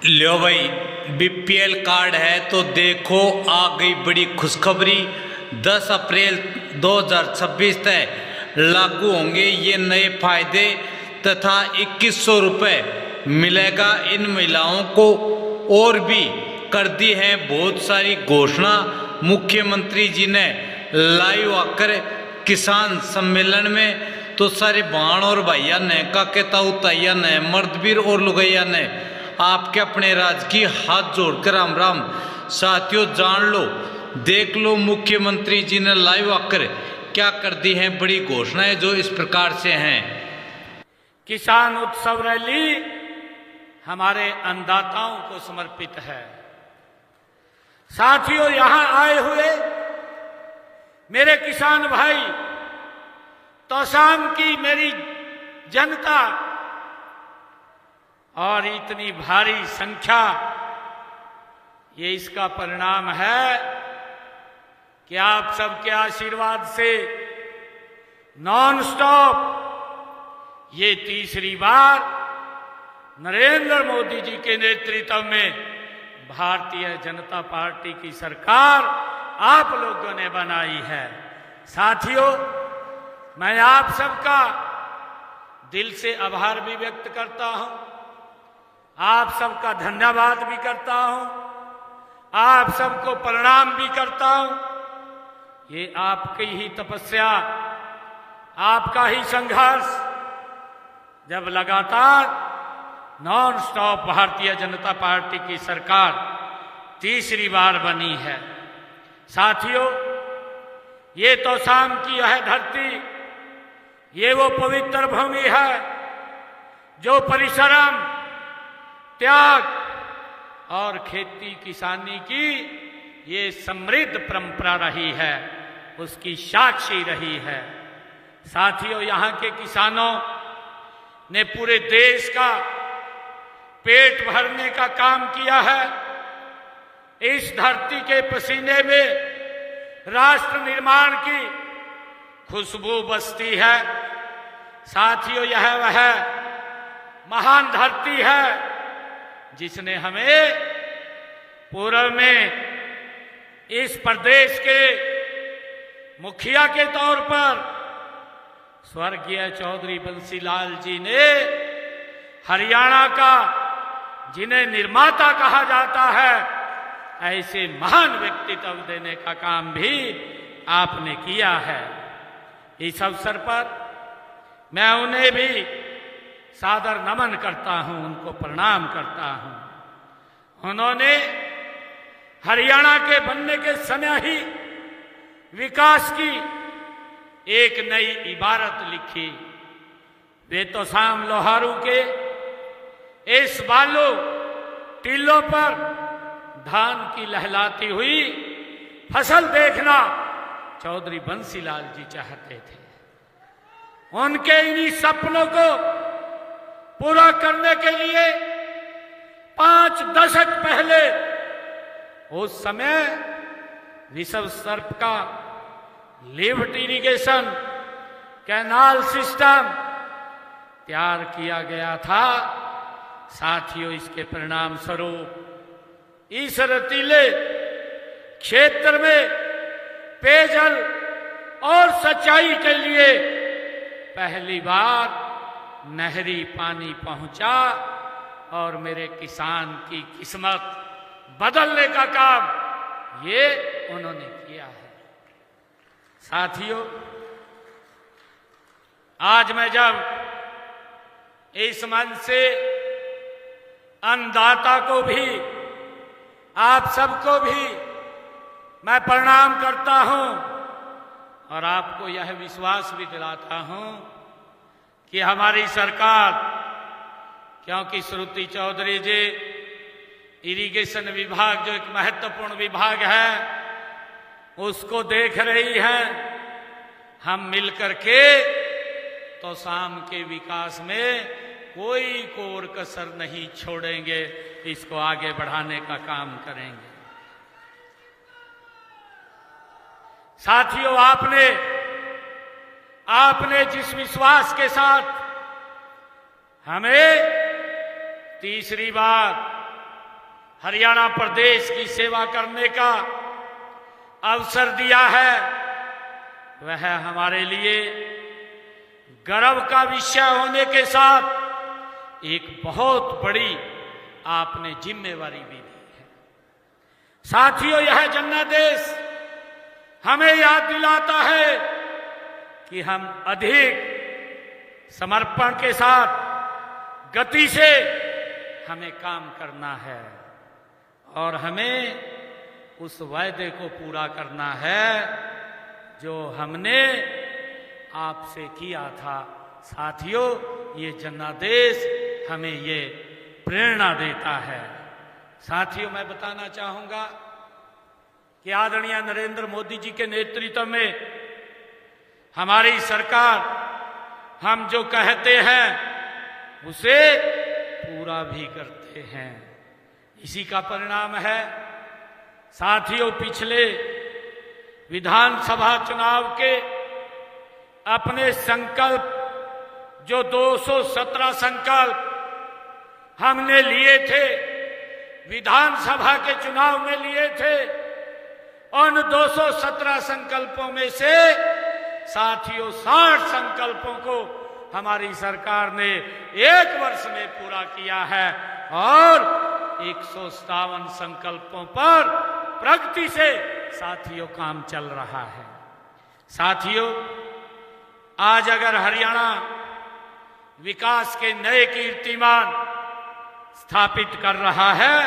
लो भाई, BPL card है तो देखो आ गई बड़ी खुशखबरी। 10 अप्रैल 2026 तक लागू होंगे ये नए फायदे तथा 2100 रुपये मिलेगा इन महिलाओं को। और भी कर दी है बहुत सारी घोषणा मुख्यमंत्री जी ने लाइव आकर किसान सम्मेलन में। तो सारे बहन और भैया ने काके ताऊ ताइया ने मर्दवीर और लुगैया ने आपके अपने राजकीय हाथ जोड़कर राम राम। साथियों जान लो, देख लो मुख्यमंत्री जी ने लाइव आकर क्या कर दी हैं बड़ी घोषणाएं जो इस प्रकार से हैं। किसान उत्सव रैली हमारे अन्नदाताओं को समर्पित है। साथियों, यहां आए हुए मेरे किसान भाई, तोशाम की मेरी जनता और इतनी भारी संख्या, ये इसका परिणाम है कि आप सबके आशीर्वाद से नॉन स्टॉप ये तीसरी बार नरेंद्र मोदी जी के नेतृत्व में भारतीय जनता पार्टी की सरकार आप लोगों ने बनाई है। साथियों, मैं आप सबका दिल से आभार भी व्यक्त करता हूं, आप सबका धन्यवाद भी करता हूं, आप सबको प्रणाम भी करता हूं। ये आपकी ही तपस्या, आपका ही संघर्ष, जब लगातार non stop Bharatiya Janata party की सरकार तीसरी बार बनी है। साथियों, ये तोशाम की यह धरती, ये वो पवित्र भूमि है जो परिश्रम, त्याग और खेती किसानी की ये समृद्ध परंपरा रही है, उसकी साक्षी रही है। साथियों, यहाँ के किसानों ने पूरे देश का पेट भरने का काम किया है। इस धरती के पसीने में राष्ट्र निर्माण की खुशबू बसती है। साथियों, यह वह महान धरती है जिसने हमें पूर्व में इस प्रदेश के मुखिया के तौर पर स्वर्गीय चौधरी बंसीलाल जी ने हरियाणा का, जिन्हें निर्माता कहा जाता है, ऐसे महान व्यक्तित्व देने का काम भी आपने किया है। इस अवसर पर मैं उन्हें भी सादर नमन करता हूं, उनको प्रणाम करता हूं। उन्होंने हरियाणा के बनने के समय ही विकास की एक नई इबारत लिखी। वे तोशाम लोहारू के इस बालू टीलों पर धान की लहलाती हुई फसल देखना चौधरी बंसीलाल जी चाहते थे। उनके इन्हीं सपनों को पूरा करने के लिए 5 दशक पहले उस समय विश्व स्तर का लिफ्ट इरिगेशन कैनाल सिस्टम तैयार किया गया था। साथियों, इसके परिणाम स्वरूप इस रतीले क्षेत्र में पेयजल और सिंचाई के लिए पहली बार नहरी पानी पहुंचा और मेरे किसान की किस्मत बदलने का काम ये उन्होंने किया है। साथियों, आज मैं जब इस मंच से अन्नदाता को भी, आप सबको भी मैं प्रणाम करता हूं और आपको यह विश्वास भी दिलाता हूं कि हमारी सरकार, क्योंकि श्रुति चौधरी जी इरिगेशन विभाग जो एक महत्वपूर्ण विभाग है उसको देख रही है, हम मिलकर के तोशाम के विकास में कोई कोर कसर नहीं छोड़ेंगे, इसको आगे बढ़ाने का काम करेंगे। साथियों, आपने जिस विश्वास के साथ हमें तीसरी बार हरियाणा प्रदेश की सेवा करने का अवसर दिया है, वह हमारे लिए गर्व का विषय होने के साथ एक बहुत बड़ी आपने जिम्मेवारी भी दी है। साथियों, यह जनादेश हमें याद दिलाता है कि हम अधिक समर्पण के साथ गति से हमें काम करना है और हमें उस वायदे को पूरा करना है जो हमने आपसे किया था। साथियों, ये जनादेश हमें ये प्रेरणा देता है। साथियों, मैं बताना चाहूंगा कि आदरणीय नरेंद्र मोदी जी के नेतृत्व में हमारी सरकार हम जो कहते हैं उसे पूरा भी करते हैं। इसी का परिणाम है साथियों, पिछले विधानसभा चुनाव के अपने संकल्प जो 217 संकल्प हमने लिए थे, विधानसभा के चुनाव में लिए थे, उन 217 संकल्पों में से साथियों 60 संकल्पों को हमारी सरकार ने एक वर्ष में पूरा किया है और 157 संकल्पों पर प्रगति से साथियों काम चल रहा है। साथियों, आज अगर हरियाणा विकास के नए कीर्तिमान स्थापित कर रहा है,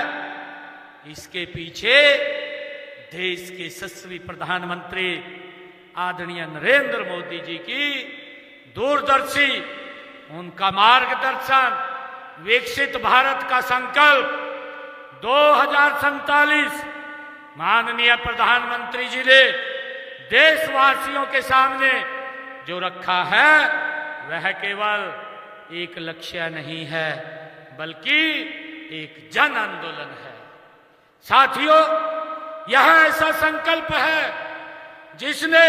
इसके पीछे देश के यशस्वी प्रधानमंत्री आदरणीय नरेंद्र मोदी जी की दूरदर्शी उनका मार्गदर्शन, विकसित भारत का संकल्प 2047 माननीय प्रधानमंत्री जी ने देशवासियों के सामने जो रखा है वह केवल एक लक्ष्य नहीं है बल्कि एक जन आंदोलन है। साथियों, यह ऐसा संकल्प है जिसने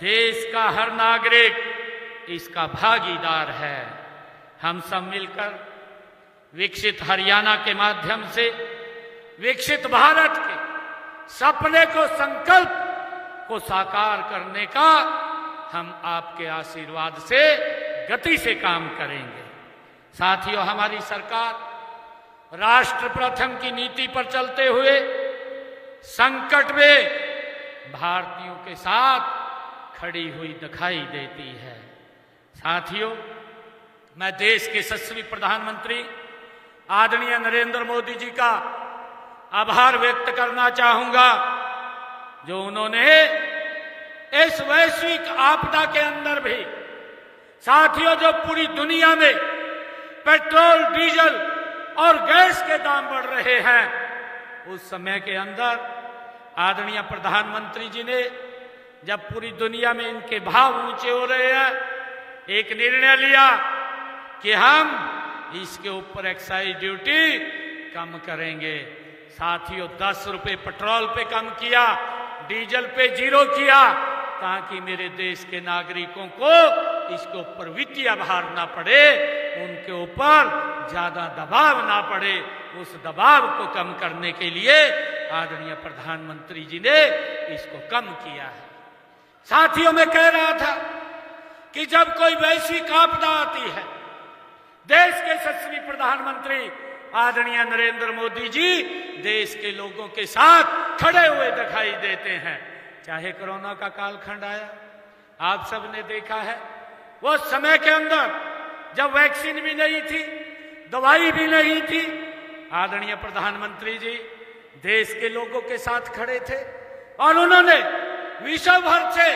देश का हर नागरिक इसका भागीदार है। हम सब मिलकर विकसित हरियाणा के माध्यम से विकसित भारत के सपने को, संकल्प को साकार करने का हम आपके आशीर्वाद से गति से काम करेंगे। साथियों, हमारी सरकार राष्ट्र प्रथम की नीति पर चलते हुए संकट में भारतीयों के साथ खड़ी हुई दिखाई देती है। साथियों, मैं देश के यशस्वी प्रधानमंत्री आदरणीय नरेंद्र मोदी जी का आभार व्यक्त करना चाहूंगा जो उन्होंने इस वैश्विक आपदा के अंदर भी, साथियों, जो पूरी दुनिया में पेट्रोल, डीजल और गैस के दाम बढ़ रहे हैं, उस समय के अंदर आदरणीय प्रधानमंत्री जी ने, जब पूरी दुनिया में इनके भाव ऊंचे हो रहे हैं, एक निर्णय लिया कि हम इसके ऊपर एक्साइज ड्यूटी कम करेंगे। साथियों, 10 रुपए पेट्रोल पे कम किया, डीजल पे 0 किया, ताकि मेरे देश के नागरिकों को इसके ऊपर वित्तीय भार ना पड़े, उनके ऊपर ज्यादा दबाव ना पड़े। उस दबाव को कम करने के लिए आदरणीय प्रधानमंत्री जी ने इसको कम किया है। साथियों, मैं कह रहा था कि जब कोई वैश्विक आपदा आती है, देश के यशस्वी प्रधानमंत्री आदरणीय नरेंद्र मोदी जी देश के लोगों के साथ खड़े हुए दिखाई देते हैं। चाहे कोरोना का कालखंड आया, आप सब ने देखा है, वो समय के अंदर जब वैक्सीन भी नहीं थी, दवाई भी नहीं थी, आदरणीय प्रधानमंत्री जी देश के लोगों के साथ खड़े थे और उन्होंने विश्व भर से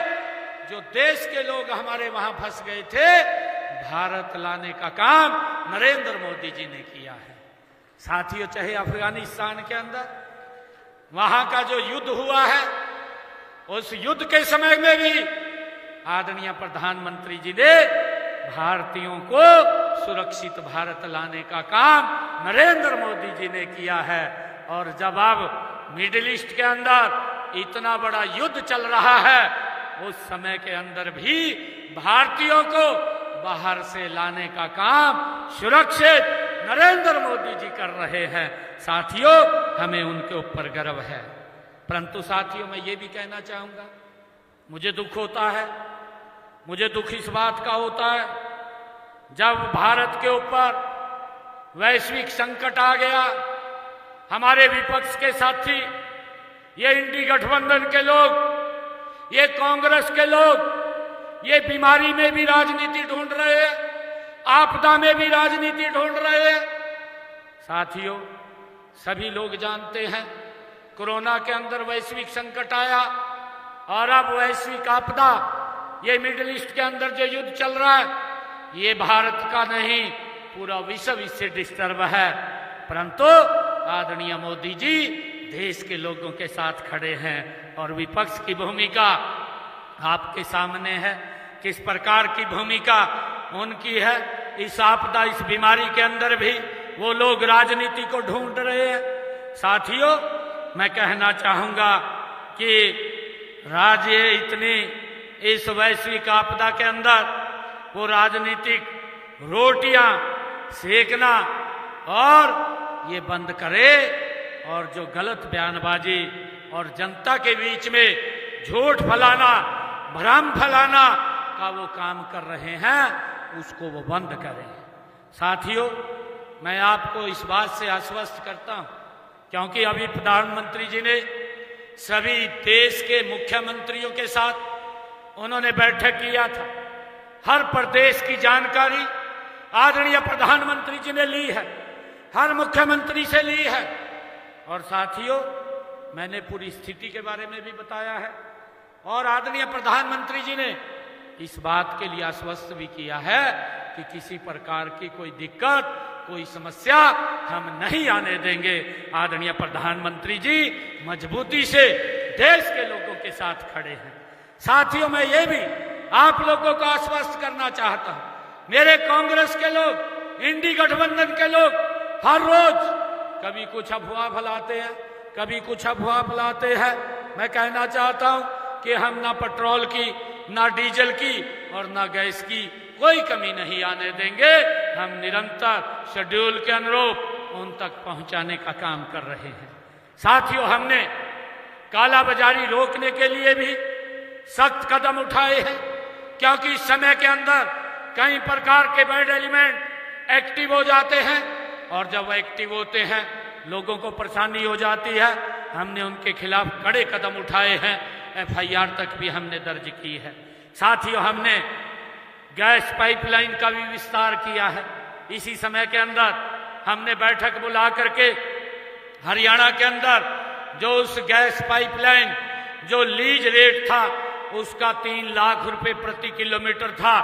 जो देश के लोग हमारे वहां फंस गए थे, भारत लाने का काम नरेंद्र मोदी जी ने किया है। साथियों, चाहे अफगानिस्तान के अंदर वहां का जो युद्ध हुआ है, उस युद्ध के समय में भी आदरणीय प्रधानमंत्री जी ने भारतीयों को सुरक्षित भारत लाने का काम नरेंद्र मोदी जी ने किया है। और जब अब मिडिल ईस्ट के अंदर इतना बड़ा युद्ध चल रहा है, उस समय के अंदर भी भारतीयों को बाहर से लाने का काम, सुरक्षित नरेंद्र मोदी जी कर रहे हैं। साथियों, हमें उनके ऊपर गर्व है। परंतु साथियों, मैं ये भी कहना चाहूंगा, मुझे दुख होता है, मुझे दुख इस बात का होता है जब भारत के ऊपर वैश्विक संकट आ गया, हमारे विपक्ष के साथी, ये इंडी गठबंधन के लोग, ये कांग्रेस के लोग, ये बीमारी में भी राजनीति ढूंढ रहे हैं, आपदा में भी राजनीति ढूंढ रहे हैं। साथियों, सभी लोग जानते हैं कोरोना के अंदर वैश्विक संकट आया और अब वैश्विक आपदा, ये मिडिल ईस्ट के अंदर जो युद्ध चल रहा है, ये भारत का नहीं, पूरा विश्व इससे डिस्टर्ब है। परंतु आदरणीय मोदी जी देश के लोगों के साथ खड़े हैं और विपक्ष की भूमिका आपके सामने है। किस प्रकार की भूमिका उनकी है इस आपदा, इस बीमारी के अंदर भी वो लोग राजनीति को ढूंढ रहे हैं। साथियों, मैं कहना चाहूंगा कि राज्य इतनी इस वैश्विक आपदा के अंदर वो राजनीतिक रोटियां सेकना और ये बंद करे और जो गलत बयानबाजी और जनता के बीच में झूठ फैलाना, भ्रम फैलाना का वो काम कर रहे हैं, उसको वो बंद करें। साथियों, मैं आपको इस बात से आश्वस्त करता हूं, क्योंकि अभी प्रधानमंत्री जी ने सभी देश के मुख्यमंत्रियों के साथ उन्होंने बैठक किया था। हर प्रदेश की जानकारी आदरणीय प्रधानमंत्री जी ने ली है, हर मुख्यमंत्री से ली है। और साथियों, मैंने पूरी स्थिति के बारे में भी बताया है और आदरणीय प्रधानमंत्री जी ने इस बात के लिए आश्वस्त भी किया है कि किसी प्रकार की कोई दिक्कत, कोई समस्या हम नहीं आने देंगे। आदरणीय प्रधानमंत्री जी मजबूती से देश के लोगों के साथ खड़े हैं। साथियों, मैं ये भी आप लोगों को आश्वस्त करना चाहता हूं, मेरे कांग्रेस के लोग, इंडी गठबंधन के लोग हर रोज कभी कुछ अफवाह फैलाते हैं, कभी कुछ अफवाह फैलाते हैं। मैं कहना चाहता हूं कि हम ना पेट्रोल की, ना डीजल की और ना गैस की कोई कमी नहीं आने देंगे। हम निरंतर शेड्यूल के अनुरूप उन तक पहुंचाने का काम कर रहे हैं। साथियों, हमने कालाबाजारी रोकने के लिए भी सख्त कदम उठाए हैं, क्योंकि इस समय के अंदर कई प्रकार के बैड एलिमेंट एक्टिव हो जाते हैं और जब वो एक्टिव होते हैं लोगों को परेशानी हो जाती है। हमने उनके खिलाफ कड़े कदम उठाए हैं, FIR तक भी हमने दर्ज की है। साथियों, हमने गैस पाइपलाइन का भी विस्तार किया है। इसी समय के अंदर हमने बैठक बुला करके हरियाणा के अंदर जो उस गैस पाइपलाइन जो लीज रेट था उसका 3 लाख रुपए प्रति किलोमीटर था,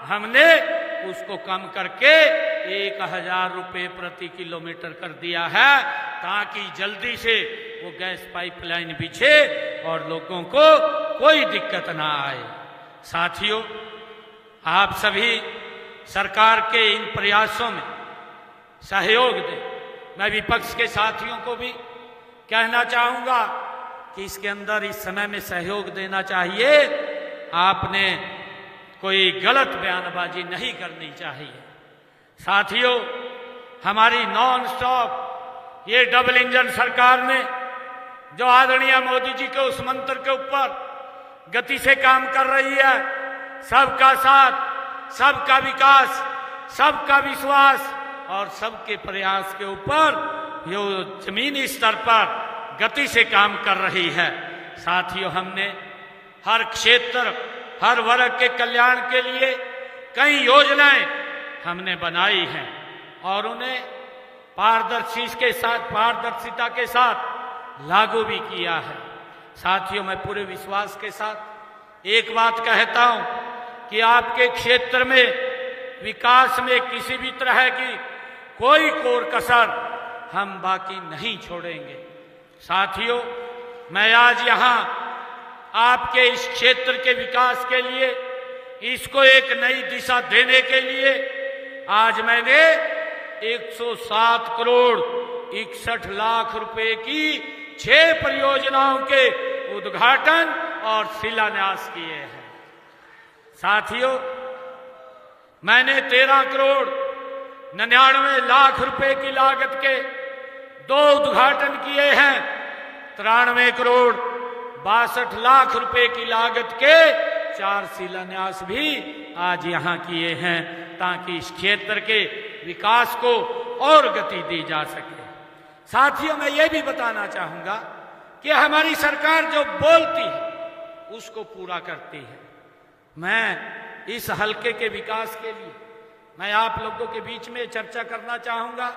हमने उसको कम करके 1000 रुपए प्रति किलोमीटर कर दिया है, ताकि जल्दी से वो गैस पाइपलाइन बिछे और लोगों को कोई दिक्कत ना आए। साथियों, आप सभी सरकार के इन प्रयासों में सहयोग दें। मैं विपक्ष के साथियों को भी कहना चाहूंगा कि इसके अंदर इस समय में सहयोग देना चाहिए। आपने कोई गलत बयानबाजी नहीं करनी चाहिए। साथियों, हमारी नॉन स्टॉप ये डबल इंजन सरकार ने जो आदरणीय मोदी जी के उस मंत्र के ऊपर गति से काम कर रही है, सबका साथ, सबका विकास, सबका विश्वास और सबके प्रयास के ऊपर जो जमीनी स्तर पर गति से काम कर रही है। साथियों, हमने हर क्षेत्र, हर वर्ग के कल्याण के लिए कई योजनाएं हमने बनाई हैं और उन्हें पारदर्शिता के साथ लागू भी किया है। साथियों, मैं पूरे विश्वास के साथ एक बात कहता हूं कि आपके क्षेत्र में विकास में किसी भी तरह की कोई कोर कसर हम बाकी नहीं छोड़ेंगे। साथियों, मैं आज यहां आपके इस क्षेत्र के विकास के लिए, इसको एक नई दिशा देने के लिए आज मैंने 107 करोड़ 61 लाख रुपए की 6 परियोजनाओं के उद्घाटन और शिलान्यास किए हैं। साथियों, मैंने 13 करोड़ 99 लाख रुपए की लागत के 2 उद्घाटन किए हैं। 93 करोड़ 62 लाख रुपए की लागत के 4 शिलान्यास भी आज यहां किए हैं, ताकि इस क्षेत्र के विकास को और गति दी जा सके। साथियों, मैं ये भी बताना चाहूंगा कि हमारी सरकार जो बोलती है उसको पूरा करती है। मैं इस हलके के विकास के लिए मैं आप लोगों के बीच में चर्चा करना चाहूंगा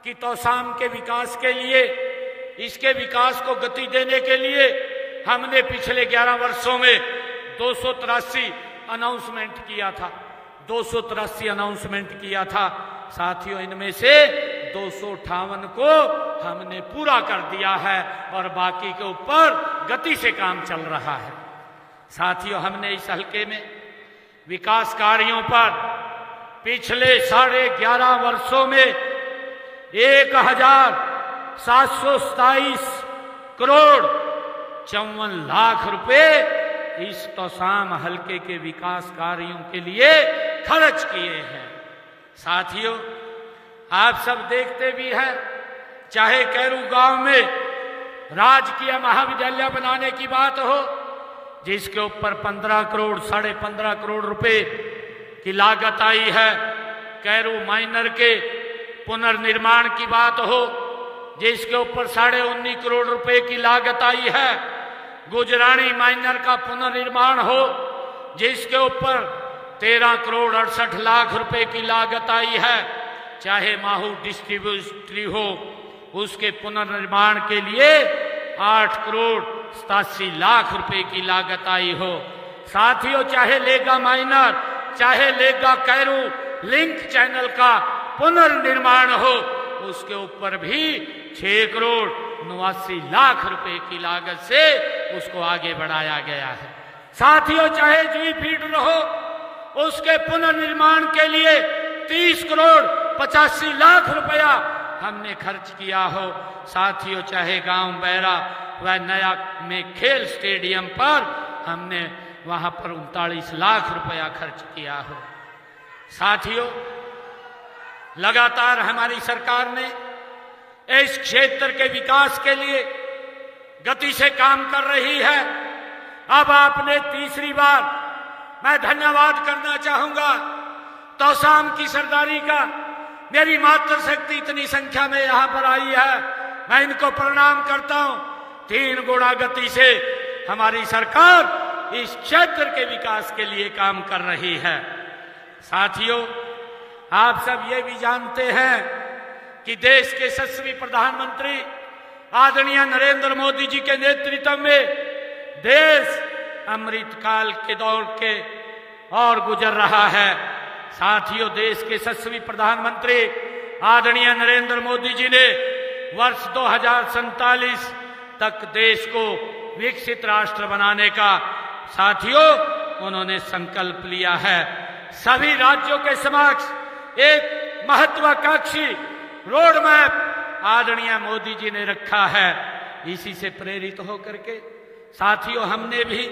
कि तौसाम के विकास के लिए, इसके विकास को गति देने के लिए हमने पिछले 11 वर्षों में 283 अनाउंसमेंट किया था। 283 अनाउंसमेंट किया था। साथियों, इनमें से 258 को हमने पूरा कर दिया है और बाकी के ऊपर गति से काम चल रहा है। साथियों, हमने इस हलके में विकास कार्यों पर पिछले 11.5 वर्षों में 1727 करोड़ 54 लाख रुपए इस तौसाम हलके के विकास कार्यों के लिए खर्च किए हैं। साथियों, आप सब देखते भी हैं, चाहे कैरू गांव में राजकीय महाविद्यालय बनाने की बात हो, जिसके ऊपर 15 करोड़ 15.5 करोड़ रुपए की लागत आई है। कैरू माइनर के पुनर्निर्माण की बात हो, जिसके ऊपर 19.5 करोड़ रुपए की लागत आई है। गुजराणी माइनर का पुनर्निर्माण हो, जिसके ऊपर 13 करोड़ 68 लाख रुपए की लागत आई है। चाहे माहू डिस्ट्रीब्यूटरी हो, उसके पुनर्निर्माण के लिए 8 करोड़ 87 लाख रुपए की लागत आई हो। साथियों, चाहे लेगा माइनर, चाहे लेगा कैरू लिंक चैनल का पुनर्निर्माण हो, उसके ऊपर भी 6 करोड़ 89 लाख रुपए की लागत से उसको आगे बढ़ाया गया है। साथियों, चाहे जी फीडर हो, उसके पुनर्निर्माण के लिए 30 करोड़ 85 लाख रुपया हमने खर्च किया हो। साथियों, चाहे गांव बैरा व नया में खेल स्टेडियम पर हमने वहां पर 39 लाख रुपया खर्च किया हो। साथियों, लगातार हमारी सरकार ने इस क्षेत्र के विकास के लिए गति से काम कर रही है। अब आपने तीसरी बार मैं धन्यवाद करना चाहूंगा तौसाम की सरदारी का। मेरी मातृशक्ति इतनी संख्या में यहां पर आई है, मैं इनको प्रणाम करता हूं। 3 गुना गति से हमारी सरकार इस क्षेत्र के विकास के लिए काम कर रही है। साथियों, आप सब ये भी जानते हैं कि देश के यशस्वी प्रधानमंत्री आदरणीय नरेंद्र मोदी जी के नेतृत्व में देश अमृतकाल के दौर के और गुजर रहा है। साथियों, देश के यशस्वी प्रधानमंत्री आदरणीय नरेंद्र मोदी जी ने वर्ष 2047 तक देश को विकसित राष्ट्र बनाने का साथियों उन्होंने संकल्प लिया है। सभी राज्यों के समक्ष एक महत्वाकांक्षी रोड मैप आदरणीय मोदी जी ने रखा है। इसी से प्रेरित होकर के साथियों हमने भी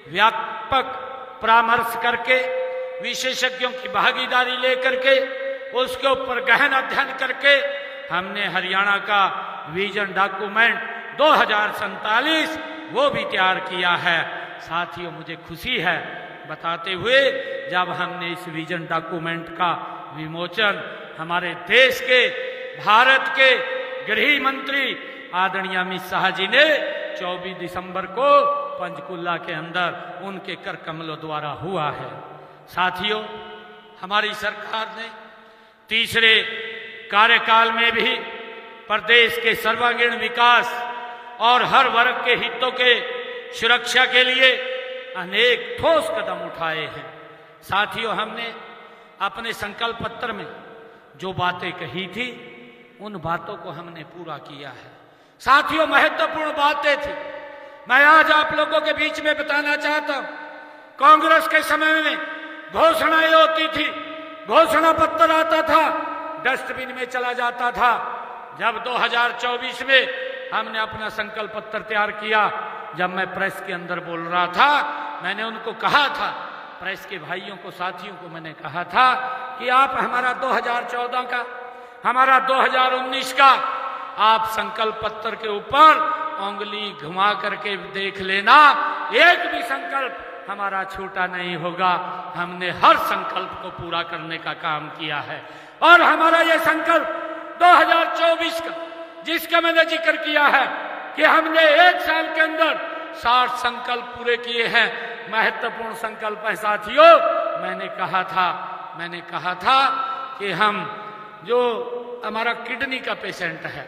व्यापक परामर्श करके, विशेषज्ञों की भागीदारी लेकर के, उसके ऊपर गहन अध्ययन करके हमने हरियाणा का विजन डॉक्यूमेंट 2047 वो भी तैयार किया है। साथियों, मुझे खुशी है बताते हुए, जब हमने इस विजन डॉक्यूमेंट का विमोचन हमारे देश के भारत के गृह मंत्री आदरणीय अमित शाह जी ने 24 दिसंबर को पंचकुला के अंदर उनके कर कमलों द्वारा हुआ है। साथियों, हमारी सरकार ने तीसरे कार्यकाल में भी प्रदेश के सर्वांगीण विकास और हर वर्ग के हितों के सुरक्षा के लिए अनेक ठोस कदम उठाए हैं। साथियों, हमने अपने संकल्प पत्र में जो बातें कही थी उन बातों को हमने पूरा किया है। साथियों, महत्वपूर्ण बातें थी, मैं आज आप लोगों के बीच में बताना चाहता हूं। कांग्रेस के समय में घोषणाएं होती थी, घोषणा पत्र आता था, डस्टबिन में चला जाता था। जब 2024 में हमने अपना संकल्प पत्र तैयार किया, जब मैं प्रेस के अंदर बोल रहा था, मैंने उनको कहा था, प्रेस के भाइयों को, साथियों को मैंने कहा था कि आप हमारा 2014 का, हमारा 2019 का आप संकल्प पत्र के ऊपर उंगली घुमा करके देख लेना, एक भी संकल्प हमारा छूटा नहीं होगा। हमने हर संकल्प को पूरा करने का काम किया है। और हमारा यह संकल्प 2024 का, जिसका मैंने जिक्र किया है कि हमने एक साल के अंदर 60 संकल्प पूरे किए हैं, महत्वपूर्ण संकल्प है साथियों। मैंने कहा था कि हम जो हमारा किडनी का पेशेंट है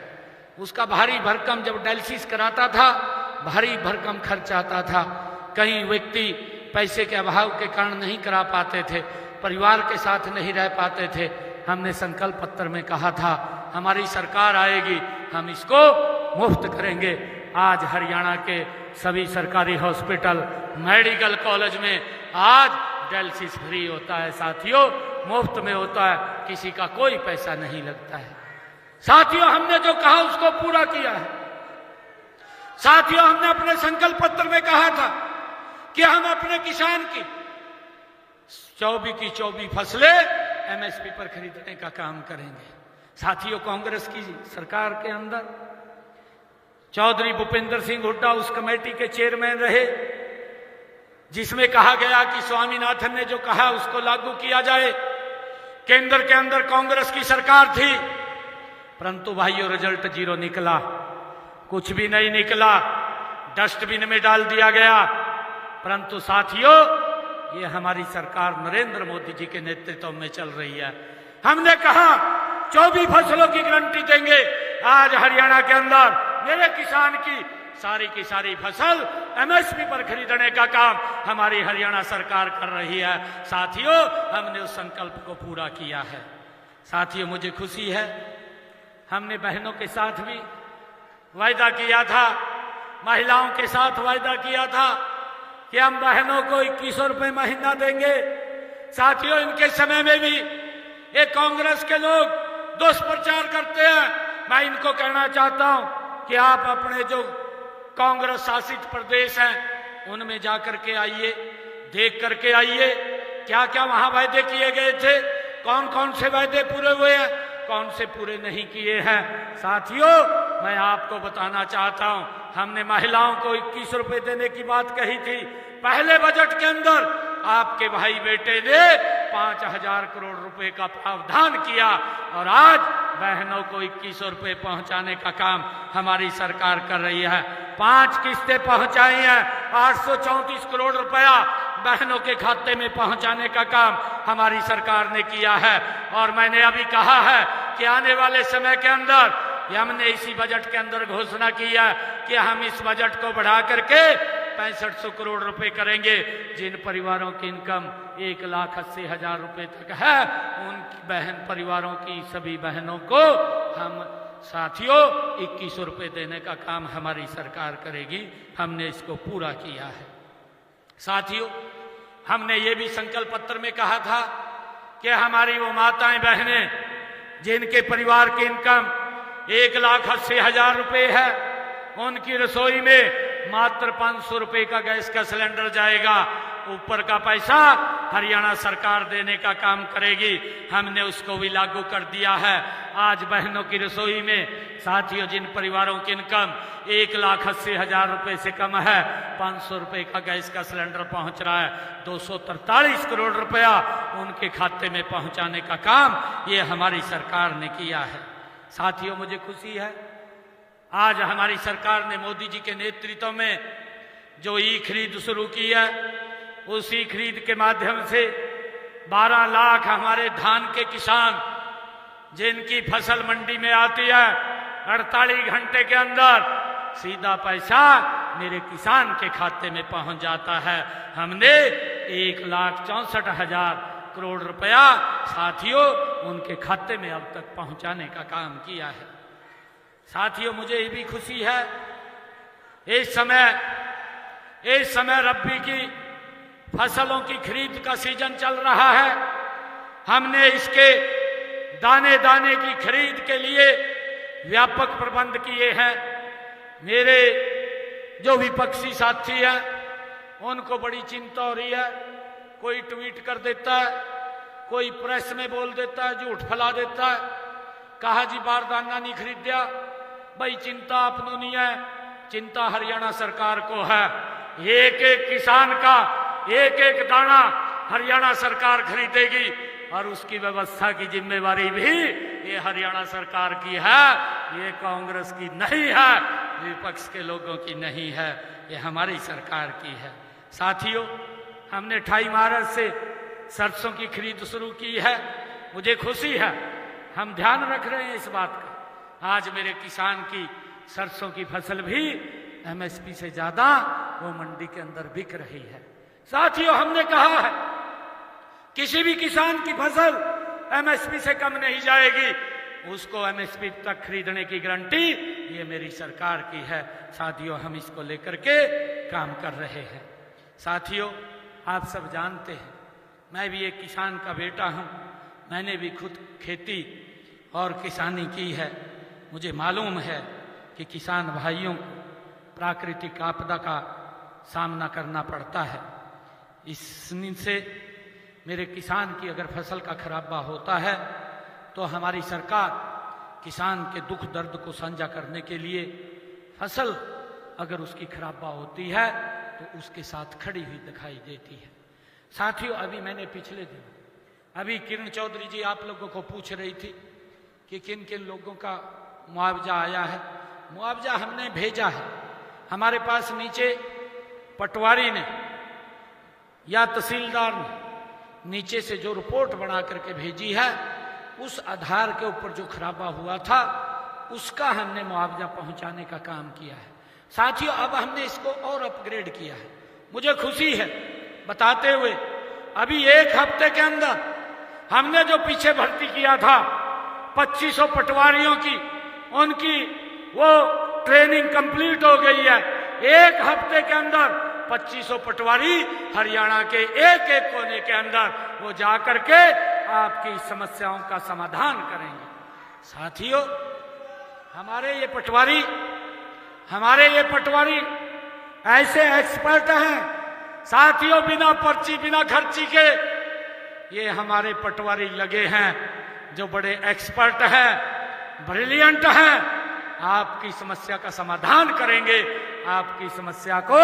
उसका भारी भरकम जब डायलिसिस कराता था, भारी भरकम खर्च आता था। कई व्यक्ति पैसे के अभाव के कारण नहीं करा पाते थे, परिवार के साथ नहीं रह पाते थे। हमने संकल्प पत्र में कहा था हमारी सरकार आएगी, हम इसको मुफ्त करेंगे। आज हरियाणा के सभी सरकारी हॉस्पिटल, मेडिकल कॉलेज में आज डायलिसिस फ्री होता है साथियों, मुफ्त में होता है, किसी का कोई पैसा नहीं लगता है। साथियों, हमने जो कहा उसको पूरा किया है। साथियों, हमने अपने संकल्प पत्र में कहा था कि हम अपने किसान की 24 की 24 फसलें एमएसपी पर खरीदने का काम करेंगे। साथियों, कांग्रेस की सरकार के अंदर चौधरी भूपेंद्र सिंह हुड्डा उस कमेटी के चेयरमैन रहे जिसमें कहा गया कि स्वामीनाथन ने जो कहा उसको लागू किया जाए। केंद्र के अंदर कांग्रेस की सरकार थी, परंतु भाइयों रिजल्ट 0 निकला, कुछ भी नहीं निकला, डस्टबिन में डाल दिया गया। परंतु साथियों, ये हमारी सरकार नरेंद्र मोदी जी के नेतृत्व में चल रही है। हमने कहा 24 फसलों की गारंटी देंगे। आज हरियाणा के अंदर मेरे किसान की सारी फसल एमएसपी पर खरीदने का काम हमारी हरियाणा सरकार कर रही है। साथियों, हमने उस संकल्प को पूरा किया है। साथियों, मुझे खुशी है, हमने बहनों के साथ भी वायदा किया था, महिलाओं के साथ वायदा किया था कि हम बहनों को 2100 रुपए महीना देंगे। साथियों, इनके समय में भी ये कांग्रेस के लोग दुष्प्रचार करते हैं। मैं इनको कहना चाहता हूं कि आप अपने जो कांग्रेस शासित प्रदेश हैं उनमें जाकर के आइए, देख करके आइए क्या क्या वहां वायदे किए गए थे, कौन कौन से वायदे पूरे हुए हैं, कौन से पूरे नहीं किए हैं। साथियों, मैं आपको बताना चाहता हूं, हमने महिलाओं को 21 रुपए देने की बात कही थी। पहले बजट के अंदर आपके भाई बेटे ने 5000 करोड़ रुपए का प्रावधान किया और आज बहनों को 2100 रुपए पहुंचाने का काम हमारी सरकार कर रही है। 5 किस्तें पहुंचाई हैं, 834 करोड़ रुपया बहनों के खाते में पहुंचाने का काम हमारी सरकार ने किया है। और मैंने अभी कहा है कि आने वाले समय के अंदर हमने इसी बजट के अंदर घोषणा की है कि हम इस बजट को बढ़ा करके 6500 करोड़ रुपए करेंगे। जिन परिवारों की इनकम 1,80,000 रुपए तक है, उन बहन परिवारों की सभी बहनों को हम साथियों 2100 रुपए देने का काम हमारी सरकार करेगी। हमने इसको पूरा किया है। साथियों, हमने ये भी संकल्प पत्र में कहा था कि हमारी वो माताएं बहनें जिनके परिवार की इनकम 1,80,000 रुपए है, उनकी रसोई में मात्र 500 रुपए का गैस का सिलेंडर जाएगा। ऊपर का पैसा हरियाणा सरकार देने का काम करेगी। हमने उसको भी लागू कर दिया है। आज बहनों की रसोई में साथियों जिन परिवारों की इनकम 1,80,000 रुपए से कम है, 500 रुपए का गैस का सिलेंडर पहुंच रहा है। 243 करोड़ रुपया उनके खाते में पहुंचाने का काम ये हमारी सरकार ने किया है। साथियों, मुझे खुशी है, आज हमारी सरकार ने मोदी जी के नेतृत्व में जो ई खरीद शुरू की है, उसी खरीद के माध्यम से 12 लाख हमारे धान के किसान जिनकी फसल मंडी में आती है, 48 घंटे के अंदर सीधा पैसा मेरे किसान के खाते में पहुंच जाता है। हमने 1,64,000 करोड़ रुपया साथियों उनके खाते में अब तक पहुंचाने का काम किया है। साथियों, मुझे ये भी खुशी है, इस समय रबी की फसलों की खरीद का सीजन चल रहा है। हमने इसके दाने दाने की खरीद के लिए व्यापक प्रबंध किए हैं। मेरे जो विपक्षी साथी हैं उनको बड़ी चिंता हो रही है। कोई ट्वीट कर देता है कोई प्रेस में बोल देता है, झूठ फैला देता है, कहा जी बारदाना नहीं खरीदा। भाई चिंता अपनों नहीं है, चिंता हरियाणा सरकार को है। एक एक किसान का एक एक दाना हरियाणा सरकार खरीदेगी और उसकी व्यवस्था की जिम्मेवारी भी ये हरियाणा सरकार की है, ये कांग्रेस की नहीं है, विपक्ष के लोगों की नहीं है, ये हमारी सरकार की है। साथियों, हमने 28 मार्च से सरसों की खरीद शुरू की है। मुझे खुशी है, हम ध्यान रख रहे हैं इस बात का। आज मेरे किसान की सरसों की फसल भी एमएसपी से ज्यादा वो मंडी के अंदर बिक रही है। साथियों, हमने कहा है किसी भी किसान की फसल एमएसपी से कम नहीं जाएगी, उसको एमएसपी तक खरीदने की गारंटी ये मेरी सरकार की है। साथियों, हम इसको लेकर के काम कर रहे हैं। साथियों, आप सब जानते हैं मैं भी एक किसान का बेटा हूं, मैंने भी खुद खेती और किसानी की है। मुझे मालूम है कि किसान भाइयों को प्राकृतिक आपदा का सामना करना पड़ता है। इससे मेरे किसान की अगर फसल का खराबा होता है तो हमारी सरकार किसान के दुख दर्द को साझा करने के लिए फसल अगर उसकी खराबा होती है तो उसके साथ खड़ी हुई दिखाई देती है। साथियों, अभी मैंने पिछले दिन अभी किरण चौधरी जी आप लोगों को पूछ रही थी कि किन किन लोगों का मुआवजा आया है। मुआवजा हमने भेजा है, हमारे पास नीचे पटवारी ने या तहसीलदार ने नीचे से जो रिपोर्ट बना करके भेजी है, उस आधार के ऊपर जो खराबा हुआ था उसका हमने मुआवजा पहुंचाने का काम किया है। साथियों, अब हमने इसको और अपग्रेड किया है। मुझे खुशी है बताते हुए, अभी एक हफ्ते के अंदर हमने जो पीछे भर्ती किया था 2500 पटवारियों की, उनकी वो ट्रेनिंग कंप्लीट हो गई है। एक हफ्ते के अंदर 2500 पटवारी हरियाणा के एक एक कोने के अंदर वो जाकर के आपकी समस्याओं का समाधान करेंगे। साथियों, हमारे ये पटवारी ऐसे एक्सपर्ट हैं। साथियों, बिना पर्ची बिना खर्ची के ये हमारे पटवारी लगे हैं जो बड़े एक्सपर्ट हैं, ब्रिलियंट हैं, आपकी समस्या का समाधान करेंगे, आपकी समस्या को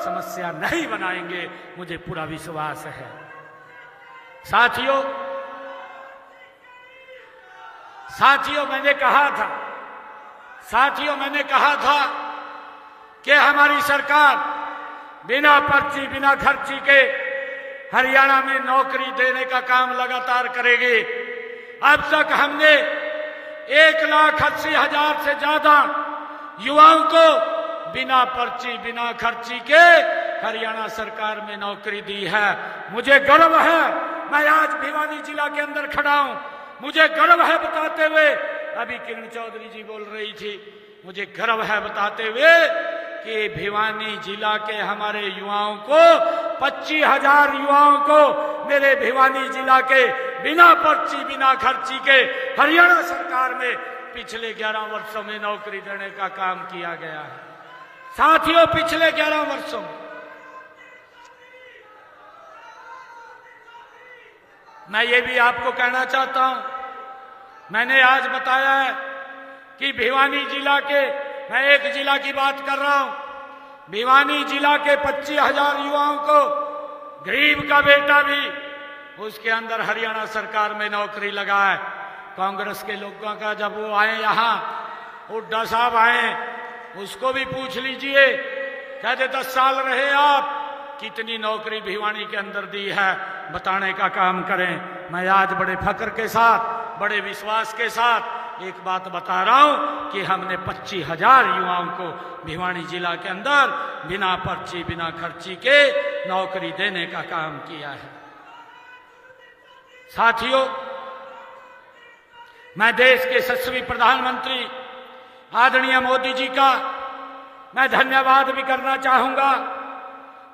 समस्या नहीं बनाएंगे, मुझे पूरा विश्वास है। साथियों, मैंने कहा था कि हमारी सरकार बिना पर्ची बिना खर्ची के हरियाणा में नौकरी देने का काम लगातार करेगी। अब तक हमने 1,80,000 से ज्यादा युवाओं को बिना पर्ची बिना खर्ची के हरियाणा सरकार में नौकरी दी है। मुझे गर्व है, मैं आज भिवानी जिला के अंदर खड़ा हूं, मुझे गर्व है बताते हुए, अभी किरण चौधरी जी बोल रही थी, मुझे गर्व है बताते हुए कि भिवानी जिला के हमारे युवाओं को 25,000 युवाओं को मेरे भिवानी जिला के बिना पर्ची बिना खर्ची के हरियाणा सरकार में पिछले 11 वर्षों में नौकरी देने का काम किया गया है। साथियों, पिछले 11 वर्षों में मैं ये भी आपको कहना चाहता हूं, मैंने आज बताया है कि भिवानी जिला के, मैं एक जिला की बात कर रहा हूं, भिवानी जिला के 25,000 युवाओं को गरीब का बेटा भी उसके अंदर हरियाणा सरकार में नौकरी लगा है। कांग्रेस के लोगों का जब वो आए यहां, हुड्डा साहब आए, उसको भी पूछ लीजिए, कहते 10 साल रहे आप, कितनी नौकरी भिवानी के अंदर दी है, बताने का काम करें। मैं आज बड़े फक्र के साथ, बड़े विश्वास के साथ एक बात बता रहा हूं कि हमने 25,000 युवाओं को भिवानी जिला के अंदर बिना पर्ची बिना खर्ची के नौकरी देने का काम किया है। साथियों, मैं देश के यशस्वी प्रधानमंत्री आदरणीय मोदी जी का मैं धन्यवाद भी करना चाहूंगा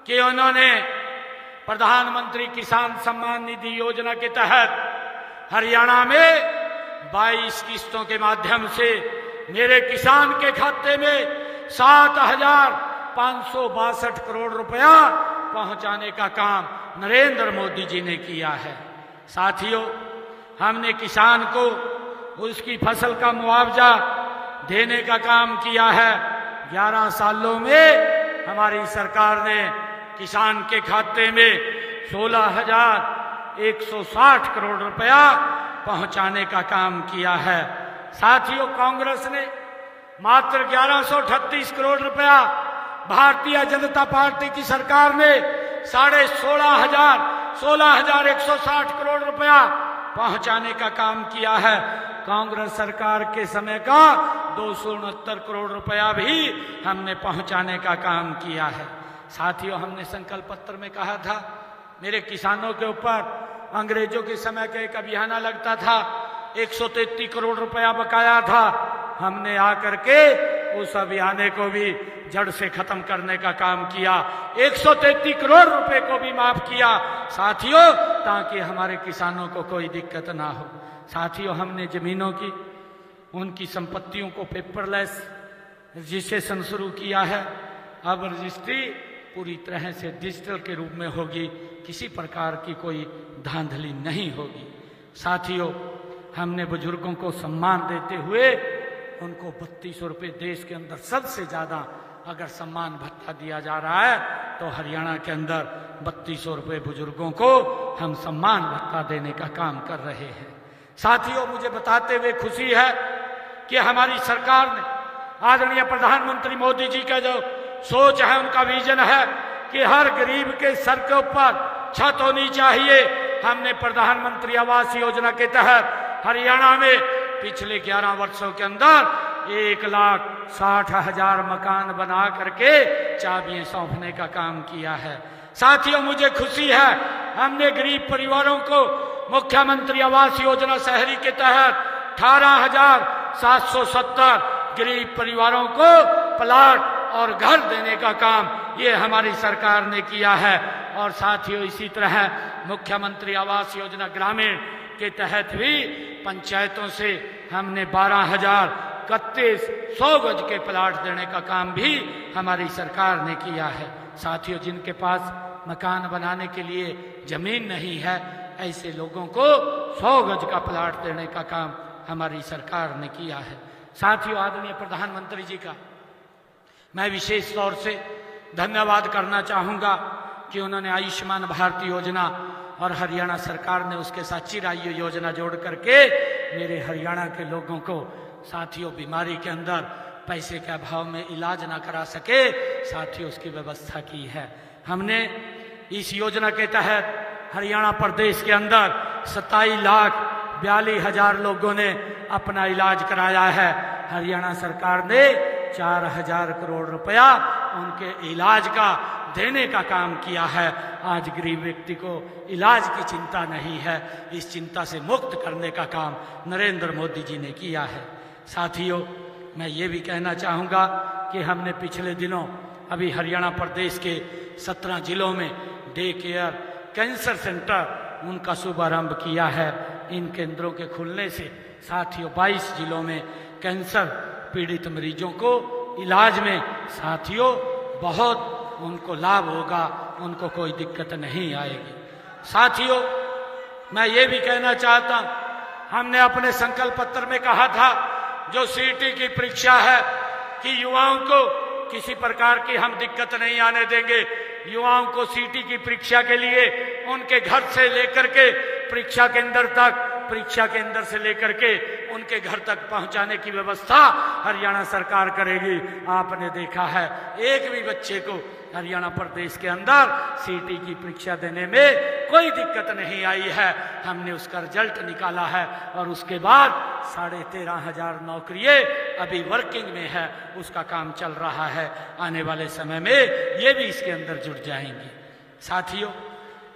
कि उन्होंने प्रधानमंत्री किसान सम्मान निधि योजना के तहत हरियाणा में 22 किस्तों के माध्यम से मेरे किसान के खाते में 7,562 करोड़ रुपया पहुंचाने का काम नरेंद्र मोदी जी ने किया है। साथियों, हमने किसान को उसकी फसल का मुआवजा देने का काम किया है। 11 सालों में हमारी सरकार ने किसान के खाते में 16,160 करोड़ रुपया पहुंचाने का काम किया है। साथियों, कांग्रेस ने मात्र 1138 करोड़ रुपया, भारतीय जनता पार्टी की सरकार ने 16,160 करोड़ रुपया पहुंचाने का काम किया है। कांग्रेस सरकार के समय का 269 करोड़ रुपया भी हमने पहुंचाने का काम किया है। साथियों, हमने संकल्प पत्र में कहा था, मेरे किसानों के ऊपर अंग्रेजों के समय का एक अभियान लगता था, 133 करोड़ रुपया बकाया था। हमने आकर के उस अभियान को भी जड़ से खत्म करने का काम किया, 133 करोड़ रुपए को भी माफ किया साथियों, ताकि हमारे किसानों को कोई दिक्कत ना हो। साथियों, हमने जमीनों की, उनकी संपत्तियों को पेपरलेस रजिस्ट्रेशन शुरू किया है। अब रजिस्ट्री पूरी तरह से डिजिटल के रूप में होगी, किसी प्रकार की कोई धांधली नहीं होगी। साथियों, हमने बुजुर्गों को सम्मान देते हुए उनको 3200 रुपये, देश के अंदर सबसे ज्यादा अगर सम्मान भत्ता दिया जा रहा है तो हरियाणा के अंदर 3200 रुपये बुजुर्गों को हम सम्मान भत्ता देने का काम कर रहे हैं। साथियों, मुझे बताते हुए खुशी है कि हमारी सरकार ने, आदरणीय प्रधानमंत्री मोदी जी का जो सोच है, उनका विजन है कि हर गरीब के सर के ऊपर छत होनी चाहिए। हमने प्रधानमंत्री आवास योजना के तहत हरियाणा में पिछले 11 वर्षों के अंदर 1,60,000 मकान बना करके चाबियां सौंपने का काम किया है। साथियों, मुझे खुशी है, हमने गरीब परिवारों को मुख्यमंत्री आवास योजना शहरी के तहत 18,770 गरीब परिवारों को प्लाट और घर देने का काम ये हमारी सरकार ने किया है। और साथियों, इसी तरह मुख्यमंत्री आवास योजना ग्रामीण के तहत भी पंचायतों से हमने 12,031 गज के प्लाट देने का काम भी हमारी सरकार ने किया है। साथियों, जिनके पास मकान बनाने के लिए जमीन नहीं है, ऐसे लोगों को 100 गज का प्लाट देने का काम हमारी सरकार ने किया है। साथियों, आदरणीय प्रधानमंत्री जी का मैं विशेष तौर से धन्यवाद करना चाहूंगा कि उन्होंने आयुष्मान भारत योजना और हरियाणा सरकार ने उसके साथ चिरायु योजना जोड़ करके मेरे हरियाणा के लोगों को, साथियों, बीमारी के अंदर पैसे के अभाव में इलाज ना करा सके, साथियों, उसकी व्यवस्था की है। हमने इस योजना के तहत हरियाणा प्रदेश के अंदर 27,42,000 लोगों ने अपना इलाज कराया है। हरियाणा सरकार ने 4,000 करोड़ रुपया उनके इलाज का देने का काम किया है। आज गरीब व्यक्ति को इलाज की चिंता नहीं है, इस चिंता से मुक्त करने का काम नरेंद्र मोदी जी ने किया है। साथियों, मैं ये भी कहना चाहूँगा कि हमने पिछले दिनों अभी हरियाणा प्रदेश के 17 जिलों में डे केयर कैंसर सेंटर उनका शुभारंभ किया है। इन केंद्रों के खुलने से साथियों 22 जिलों में कैंसर पीड़ित मरीजों को इलाज में साथियों बहुत उनको लाभ होगा, उनको कोई दिक्कत नहीं आएगी। साथियों, मैं ये भी कहना चाहता हूं, हमने अपने संकल्प पत्र में कहा था जो सीटी की परीक्षा है कि युवाओं को किसी प्रकार की हम दिक्कत नहीं आने देंगे। युवाओं को सीटी की परीक्षा के लिए उनके घर से लेकर के परीक्षा केंद्र तक, परीक्षा केंद्र से लेकर के उनके घर तक पहुंचाने की व्यवस्था हरियाणा सरकार करेगी। आपने देखा है एक भी बच्चे को हरियाणा प्रदेश के अंदर सीटी की परीक्षा देने में कोई दिक्कत नहीं आई है। हमने उसका रिजल्ट निकाला है और उसके बाद 13,500 नौकरियां अभी वर्किंग में है, उसका काम चल रहा है। आने वाले समय में ये भी इसके अंदर जुड़ जाएंगे। साथियों,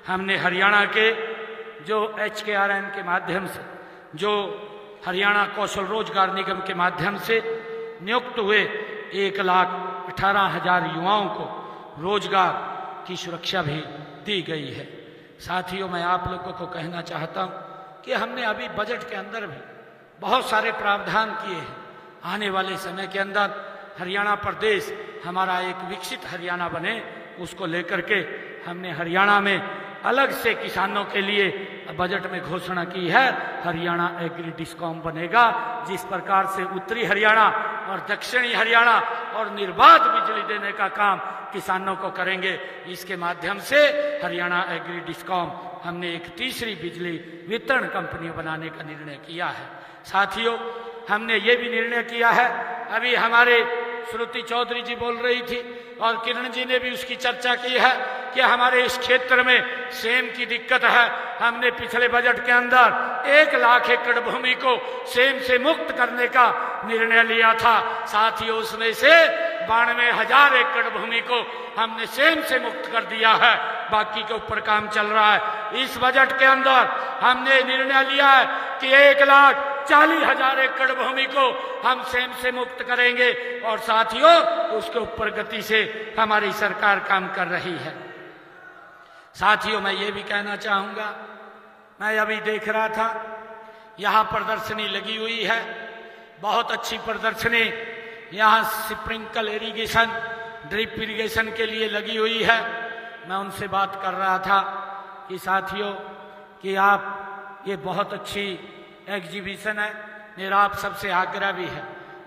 हमने हरियाणा के जो HKRN के माध्यम से, जो हरियाणा कौशल रोजगार निगम के माध्यम से नियुक्त हुए 1,18,000 युवाओं को रोजगार की सुरक्षा भी दी गई है। साथियों, मैं आप लोगों को कहना चाहता हूं कि हमने अभी बजट के अंदर भी बहुत सारे प्रावधान किए हैं। आने वाले समय के अंदर हरियाणा प्रदेश हमारा एक विकसित हरियाणा बने, उसको लेकर के हमने हरियाणा में अलग से किसानों के लिए बजट में घोषणा की है, हरियाणा एग्री डिस्कॉम बनेगा, जिस प्रकार से उत्तरी हरियाणा और दक्षिणी हरियाणा और निर्बाध बिजली देने का काम किसानों को करेंगे। इसके माध्यम से हरियाणा एग्री डिस्कॉम हमने एक तीसरी बिजली वितरण कंपनी बनाने का निर्णय किया है। साथियों, हमने ये भी निर्णय किया है, अभी हमारे श्रुति चौधरी जी बोल रही थी और किरण जी ने भी उसकी चर्चा की है कि हमारे इस क्षेत्र में सेम की दिक्कत है। हमने पिछले बजट के अंदर 1 लाख एकड़ भूमि को सेम से मुक्त करने का निर्णय लिया था। साथियों, उसमें से 92,000 एकड़ भूमि को हमने सेम से मुक्त कर दिया है, बाकी के ऊपर काम चल रहा है। इस बजट के अंदर हमने निर्णय लिया है कि 1,40,000 एकड़ भूमि को हम सेम से मुक्त करेंगे और साथियों, उसके ऊपर गति से हमारी सरकार काम कर रही है। साथियों, मैं ये भी कहना चाहूंगा, मैं अभी देख रहा था यहाँ प्रदर्शनी लगी हुई है, बहुत अच्छी प्रदर्शनी यहाँ स्प्रिंकल इरिगेशन, ड्रिप इरिगेशन के लिए लगी हुई है। मैं उनसे बात कर रहा था कि साथियों कि आप, ये बहुत अच्छी एग्जीबिशन है, मेरा आप सबसे आग्रह भी है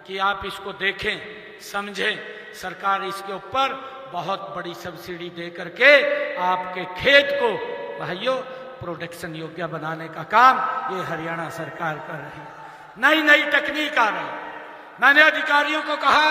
कि आप इसको देखें, समझें। सरकार इसके ऊपर बहुत बड़ी सब्सिडी दे करके आपके खेत को भाइयों प्रोडक्शन योग्य बनाने का काम ये हरियाणा सरकार कर रही है। नई नई तकनीक आ रही। मैंने अधिकारियों को कहा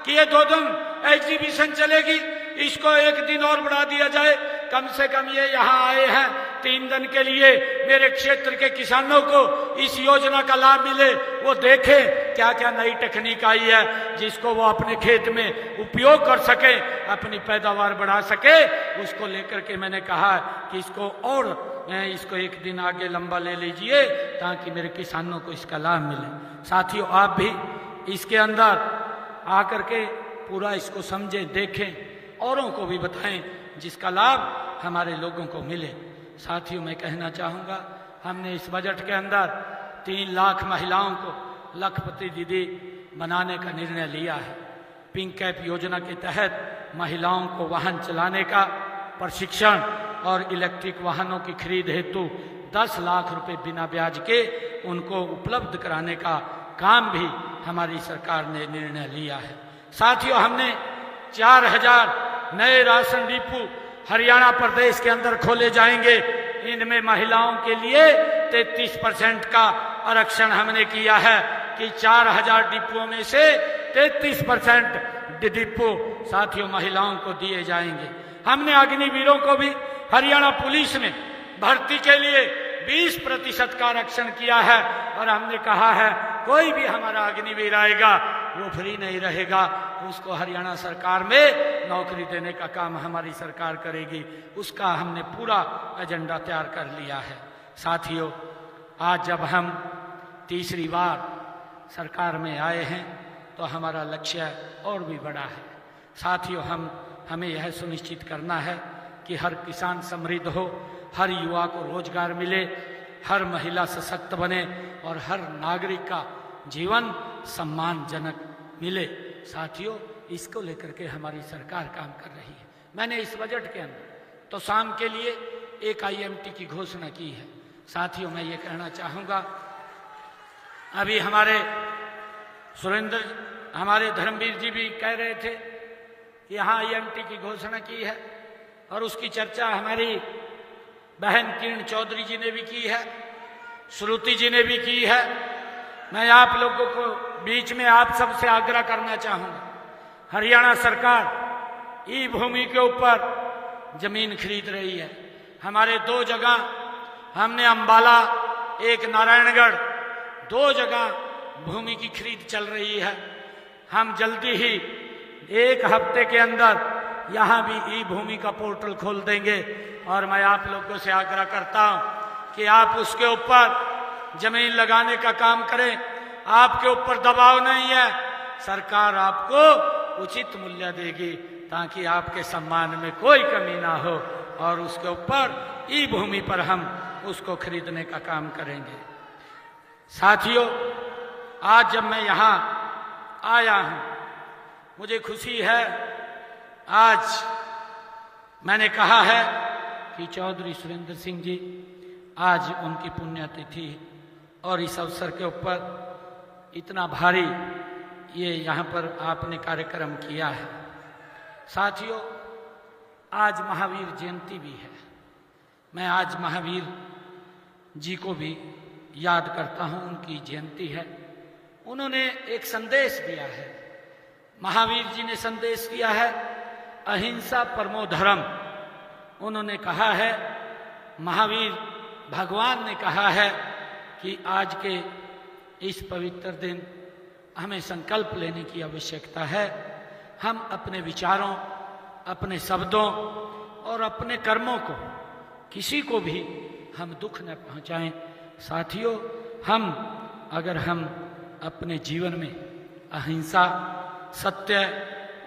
कि ये 2 दिन एग्जीबिशन चलेगी, इसको 1 दिन और बढ़ा दिया जाए। कम से कम ये यहाँ आए हैं 3 दिन के लिए, मेरे क्षेत्र के किसानों को इस योजना का लाभ मिले, वो देखें क्या क्या नई टेक्निक आई है जिसको वो अपने खेत में उपयोग कर सके, अपनी पैदावार बढ़ा सके। उसको लेकर के मैंने कहा कि इसको 1 दिन आगे लंबा ले लीजिए ताकि मेरे किसानों को इसका लाभ मिले। साथियों, आप भी इसके अंदर आकर के पूरा इसको समझें, देखें, औरों को भी बताएं जिसका लाभ हमारे लोगों को मिले। साथियों, मैं कहना चाहूँगा, हमने इस बजट के अंदर 3 लाख महिलाओं को लखपति दीदी बनाने का निर्णय लिया है। पिंक कैप योजना के तहत महिलाओं को वाहन चलाने का प्रशिक्षण और इलेक्ट्रिक वाहनों की खरीद हेतु 10 लाख रुपए बिना ब्याज के उनको उपलब्ध कराने का काम भी हमारी सरकार ने निर्णय लिया है। साथियों, हमने 4000 नए राशन डिपो हरियाणा प्रदेश के अंदर खोले जाएंगे। इनमें महिलाओं के लिए 33% का आरक्षण हमने किया है कि 4000 डिपो में से 33% डिपो साथियों महिलाओं को दिए जाएंगे। हमने अग्निवीरों को भी हरियाणा पुलिस में भर्ती के लिए 20% का आरक्षण किया है और हमने कहा है कोई भी हमारा अग्निवीर आएगा वो फ्री नहीं रहेगा, उसको हरियाणा सरकार में नौकरी देने का काम हमारी सरकार करेगी। उसका हमने पूरा एजेंडा तैयार कर लिया है। साथियों, आज जब हम तीसरी बार सरकार में आए हैं तो हमारा लक्ष्य और भी बड़ा है। साथियों, हमें यह सुनिश्चित करना है कि हर किसान समृद्ध हो, हर युवा को रोजगार मिले, हर महिला सशक्त बने और हर नागरिक का जीवन सम्मानजनक मिले। साथियों, इसको लेकर के हमारी सरकार काम कर रही है। मैंने इस बजट के अंदर तो शाम के लिए एक IMT की घोषणा की है। साथियों, मैं ये कहना चाहूँगा, अभी हमारे धर्मवीर जी भी कह रहे थे कि यहाँ IMT की घोषणा की है और उसकी चर्चा हमारी बहन किरण चौधरी जी ने भी की है, श्रुति जी ने भी की है। मैं आप लोगों को बीच में आप सबसे आग्रह करना चाहूँगा, हरियाणा सरकार ई भूमि के ऊपर जमीन खरीद रही है। हमारे 2 जगह हमने अंबाला, एक नारायणगढ़, 2 जगह भूमि की खरीद चल रही है। हम जल्दी ही 1 हफ्ते के अंदर यहाँ भी ई भूमि का पोर्टल खोल देंगे और मैं आप लोगों से आग्रह करता हूँ कि आप उसके ऊपर जमीन लगाने का काम करें। आपके ऊपर दबाव नहीं है, सरकार आपको उचित मूल्य देगी ताकि आपके सम्मान में कोई कमी ना हो और उसके ऊपर ई भूमि पर हम उसको खरीदने का काम करेंगे। साथियों, आज जब मैं यहाँ आया हूँ मुझे खुशी है। आज मैंने कहा है कि चौधरी सुरेंद्र सिंह जी आज उनकी पुण्यतिथि और इस अवसर के ऊपर इतना भारी ये यहाँ पर आपने कार्यक्रम किया है। साथियों, आज महावीर जयंती भी है। मैं आज महावीर जी को भी याद करता हूँ, उनकी जयंती है। उन्होंने एक संदेश दिया है। महावीर जी ने संदेश दिया है अहिंसा परमो धर्म। उन्होंने कहा है, महावीर भगवान ने कहा है कि आज के इस पवित्र दिन हमें संकल्प लेने की आवश्यकता है। हम अपने विचारों, अपने शब्दों और अपने कर्मों को किसी को भी हम दुख न पहुंचाएं। साथियों, अगर हम अपने जीवन में अहिंसा, सत्य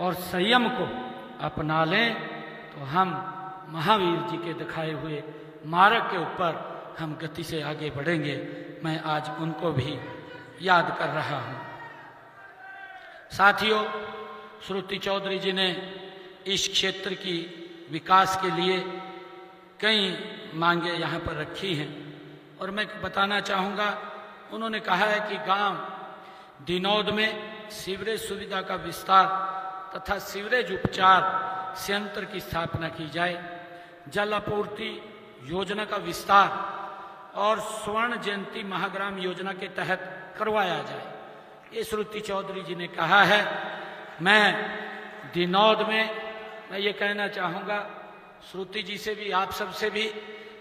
और संयम को अपना लें तो हम महावीर जी के दिखाए हुए मार्ग के ऊपर हम गति से आगे बढ़ेंगे। मैं आज उनको भी याद कर रहा हूं। साथियों, श्रुति चौधरी जी ने इस क्षेत्र की विकास के लिए कई मांगे यहाँ पर रखी हैं और मैं बताना चाहूँगा, उन्होंने कहा है कि गांव दिनौद में सीवरेज सुविधा का विस्तार तथा सीवरेज उपचार संयंत्र की स्थापना की जाए, जल आपूर्ति योजना का विस्तार और स्वर्ण जयंती महाग्राम योजना के तहत करवाया जाए। ये श्रुति चौधरी जी ने कहा है। मैं दिनौद में मैं ये कहना चाहूँगा श्रुति जी से भी, आप सब से भी,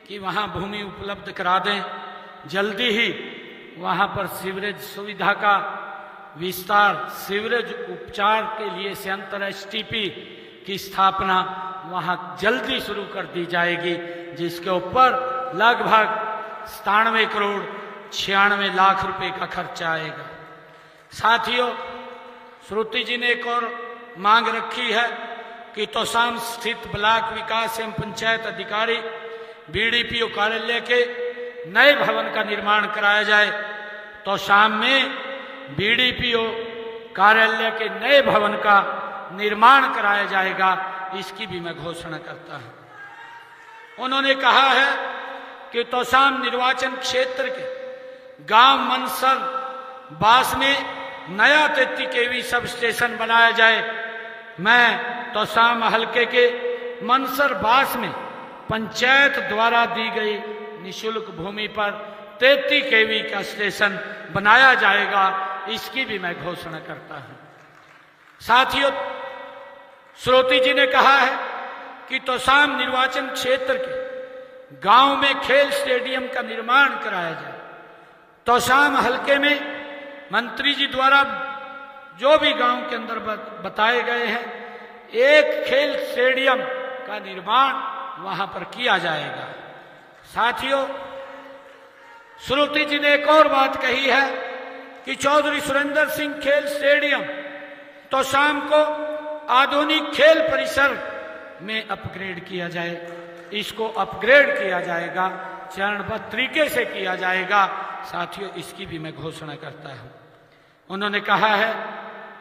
कि वहाँ भूमि उपलब्ध करा दें। जल्दी ही वहाँ पर सीवरेज सुविधा का विस्तार, सीवरेज उपचार के लिए संयंत्र एसटीपी की स्थापना वहाँ जल्दी शुरू कर दी जाएगी, जिसके ऊपर लगभग 97 करोड़ 96 लाख रुपए का खर्चा आएगा। साथियों, श्रुति जी ने एक और मांग रखी है कि तोशाम स्थित ब्लॉक विकास एवं पंचायत अधिकारी बीडीपीओ कार्यालय के नए भवन का निर्माण कराया जाए। तोशाम में बीडीपीओ कार्यालय के नए भवन का निर्माण कराया जाएगा, इसकी भी मैं घोषणा करता हूं। उन्होंने कहा है कि तोशाम निर्वाचन क्षेत्र के गांव मनसर बास में नया 33 केवी सब स्टेशन बनाया जाए। मैं तोशाम हलके के मनसर बास में पंचायत द्वारा दी गई निशुल्क भूमि पर 33 केवी का स्टेशन बनाया जाएगा, इसकी भी मैं घोषणा करता हूं। साथियों, श्रुति जी ने कहा है कि तोशाम निर्वाचन क्षेत्र के गांव में खेल स्टेडियम का निर्माण कराया जाए। तोशाम हलके में मंत्री जी द्वारा जो भी गांव के अंदर बताए गए हैं, एक खेल स्टेडियम का निर्माण वहां पर किया जाएगा। साथियों, श्रुति जी ने एक और बात कही है कि चौधरी सुरेंद्र सिंह खेल स्टेडियम तोशाम को आधुनिक खेल परिसर में अपग्रेड किया जाए। इसको अपग्रेड किया जाएगा, चरणबद्ध तरीके से किया जाएगा। साथियों, इसकी भी मैं घोषणा करता हूं। उन्होंने कहा है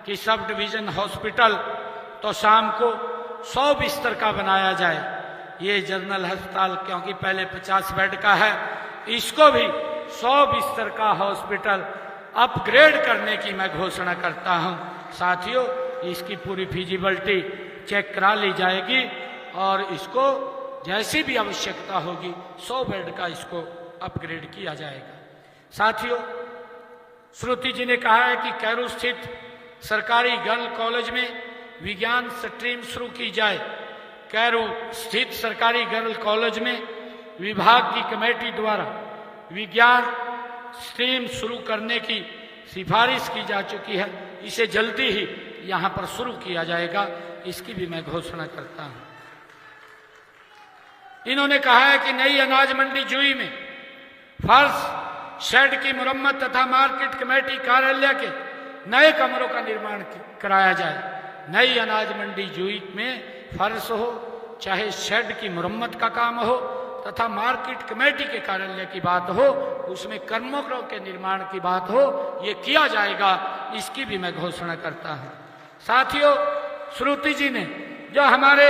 कि सब डिवीजन हॉस्पिटल तोशाम को 100 बिस्तर का बनाया जाए। ये जनरल अस्पताल क्योंकि पहले 50 बेड का है, इसको भी 100 बिस्तर का हॉस्पिटल अपग्रेड करने की मैं घोषणा करता हूं। साथियों, इसकी पूरी फिजिबिलिटी चेक करा ली जाएगी और इसको जैसी भी आवश्यकता होगी 100 बेड का इसको अपग्रेड किया जाएगा। साथियों, श्रुति जी ने कहा है कि कैरू स्थित सरकारी गर्ल कॉलेज में विज्ञान स्ट्रीम शुरू की जाए। कैरू स्थित सरकारी गर्ल कॉलेज में विभाग की कमेटी द्वारा विज्ञान स्ट्रीम शुरू करने की सिफारिश की जा चुकी है। इसे जल्दी ही यहां पर शुरू किया जाएगा, इसकी भी मैं घोषणा करता हूं। इन्होंने कहा है कि नई अनाज मंडी जुई में फर्श शेड की मुरम्मत तथा मार्केट कमेटी कार्यालय के नए कमरों का निर्माण कराया जाए। नई अनाज मंडी जुई में फर्श हो, चाहे शेड की मुरम्मत का काम हो तथा मार्केट कमेटी के कार्यालय की बात हो, उसमें कर्मों के निर्माण की बात हो, ये किया जाएगा, इसकी भी मैं घोषणा करता हूं। साथियों, श्रुति जी ने जो हमारे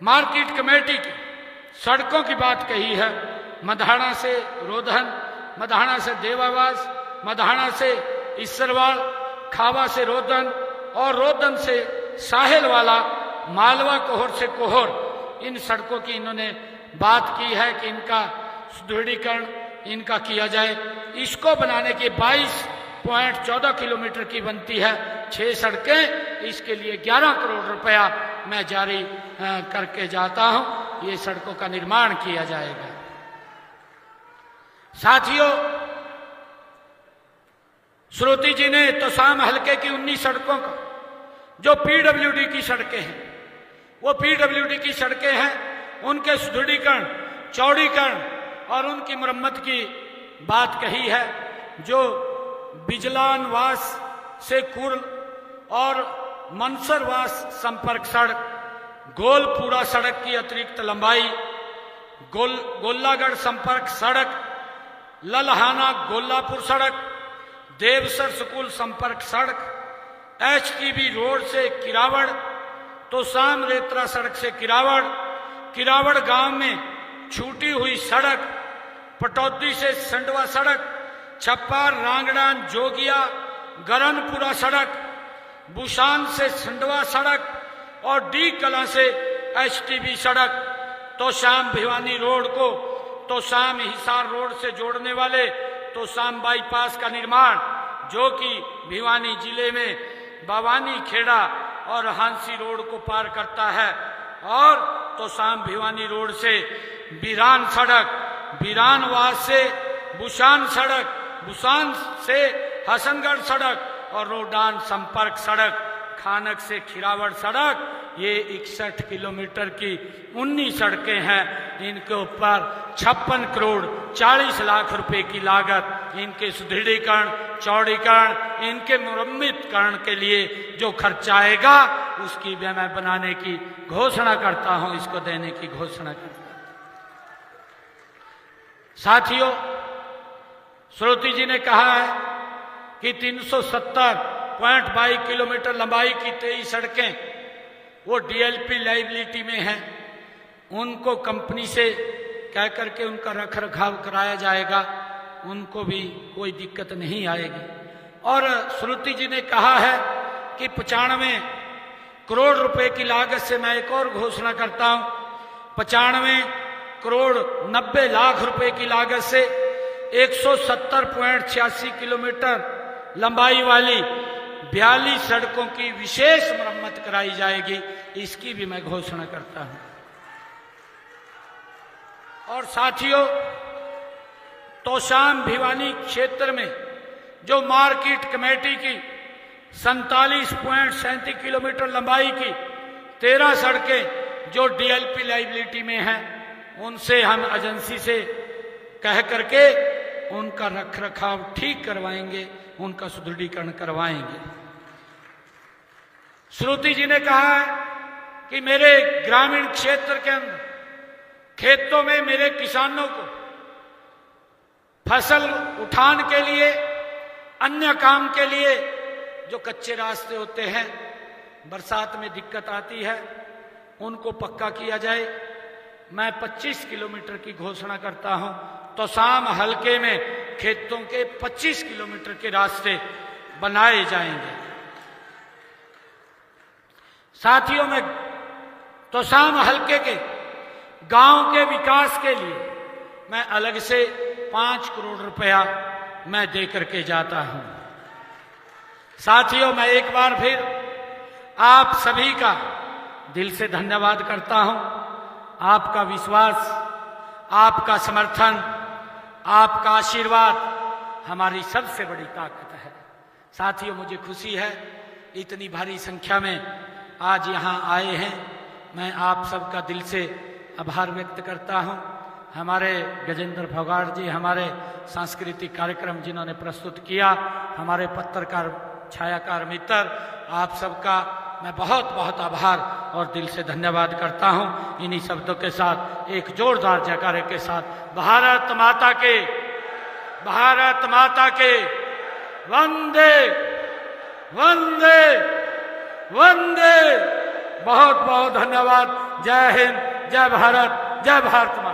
मार्केट कमेटी की सड़कों की बात कही है, मधाना से रोधन, मधाना से देवावास, मधाना से इसरवाल, खावा से रोधन और रोधन से साहिल वाला, मालवा कोहर से कोहर, इन सड़कों की इन्होंने बात की है कि इनका सुदृढ़ीकरण इनका किया जाए। इसको बनाने के 22.14 किलोमीटर की बनती है 6 सड़कें। इसके लिए 11 करोड़ रुपया मैं जारी करके जाता हूं। ये सड़कों का निर्माण किया जाएगा। साथियों, श्रुति जी ने तोशाम हलके की 19 सड़कों का जो पीडब्ल्यूडी की सड़कें हैं, वो पीडब्ल्यूडी की सड़कें हैं, उनके सुदृढ़ीकरण, चौड़ीकरण और उनकी मरम्मत की बात कही है। जो बिजलानवास से कुर्ल और मनसरवास संपर्क सड़क, गोलपुरा सड़क की अतिरिक्त लंबाई, गोल्लागढ़ संपर्क सड़क, ललहाना गोल्लापुर सड़क, देवसर स्कूल संपर्क सड़क, एचटीबी रोड से किरावड़, तोशाम रेत्रा सड़क से किरावड़, किरावड़ गांव में छूटी हुई सड़क, पटौदी से संडवा सड़क, छप्पार रांगड़ान जोगिया गरनपुरा सड़क, बुशान से संडवा सड़क और डी कला से एचटीबी सड़क, तोशाम भिवानी रोड को तोशाम हिसार रोड से जोड़ने वाले तोशाम बाईपास का निर्माण, जो कि भिवानी जिले में बावानी खेड़ा और हांसी रोड को पार करता है, और तोशाम भिवानी रोड से बीरान सड़क, बीरानवास से बुशान सड़क, बुशान से हसनगढ़ सड़क और रोडान संपर्क सड़क, खानक से खिरावड़ सड़क, ये 61 किलोमीटर की 19 सड़कें हैं। इनके ऊपर 56 करोड़ 40 लाख रुपए की लागत, इनके सुदृढ़ीकरण, चौड़ीकरण, इनके मुरम्मतकरण के लिए जो खर्चा आएगा उसकी भी मैं बनाने की घोषणा करता हूं, इसको देने की घोषणा करता हूं। साथियों, श्रुति जी ने कहा है कि 370.22 किलोमीटर लंबाई की 23 सड़कें वो डीएलपी लाइबिलिटी में हैं, उनको कंपनी से कह करके उनका रख रखाव कराया जाएगा, उनको भी कोई दिक्कत नहीं आएगी। और श्रुति जी ने कहा है कि 95 करोड़ रुपए की लागत से, मैं एक और घोषणा करता हूं, 95 करोड़ 90 लाख रुपए की लागत से 170.86 किलोमीटर लंबाई वाली 42 सड़कों की विशेष मरम्मत कराई जाएगी, इसकी भी मैं घोषणा करता हूं। और साथियों, तोशाम भिवानी क्षेत्र में जो मार्केट कमेटी की 47.37 किलोमीटर लंबाई की 13 सड़कें जो डीएलपी लाइबिलिटी में हैं, उनसे हम एजेंसी से कह करके उनका रख रखाव ठीक करवाएंगे, उनका सुदृढ़ीकरण करवाएंगे। श्रुति जी ने कहा है कि मेरे ग्रामीण क्षेत्र के अंदर खेतों में मेरे किसानों को फसल उठान के लिए, अन्य काम के लिए जो कच्चे रास्ते होते हैं, बरसात में दिक्कत आती है, उनको पक्का किया जाए। मैं 25 किलोमीटर की घोषणा करता हूं। तोशाम हलके में खेतों के 25 किलोमीटर के रास्ते बनाए जाएंगे। साथियों, में तोशाम हलके के गांव के विकास के लिए मैं अलग से 5 करोड़ रुपया मैं दे करके जाता हूं। साथियों, मैं एक बार फिर आप सभी का दिल से धन्यवाद करता हूं। आपका विश्वास, आपका समर्थन, आपका आशीर्वाद हमारी सबसे बड़ी ताकत है। साथियों, मुझे खुशी है इतनी भारी संख्या में आज यहाँ आए हैं। मैं आप सबका दिल से आभार व्यक्त करता हूँ। हमारे गजेंद्र फोगाट जी, हमारे सांस्कृतिक कार्यक्रम जिन्होंने प्रस्तुत किया, हमारे पत्रकार छायाकार मित्र, आप सबका मैं बहुत बहुत आभार और दिल से धन्यवाद करता हूं। इन्हीं शब्दों के साथ एक जोरदार जयकारे के साथ भारत माता के, भारत माता के वंदे वंदे वंदे। बहुत बहुत धन्यवाद। जय हिंद, जय भारत, जय भारत माता।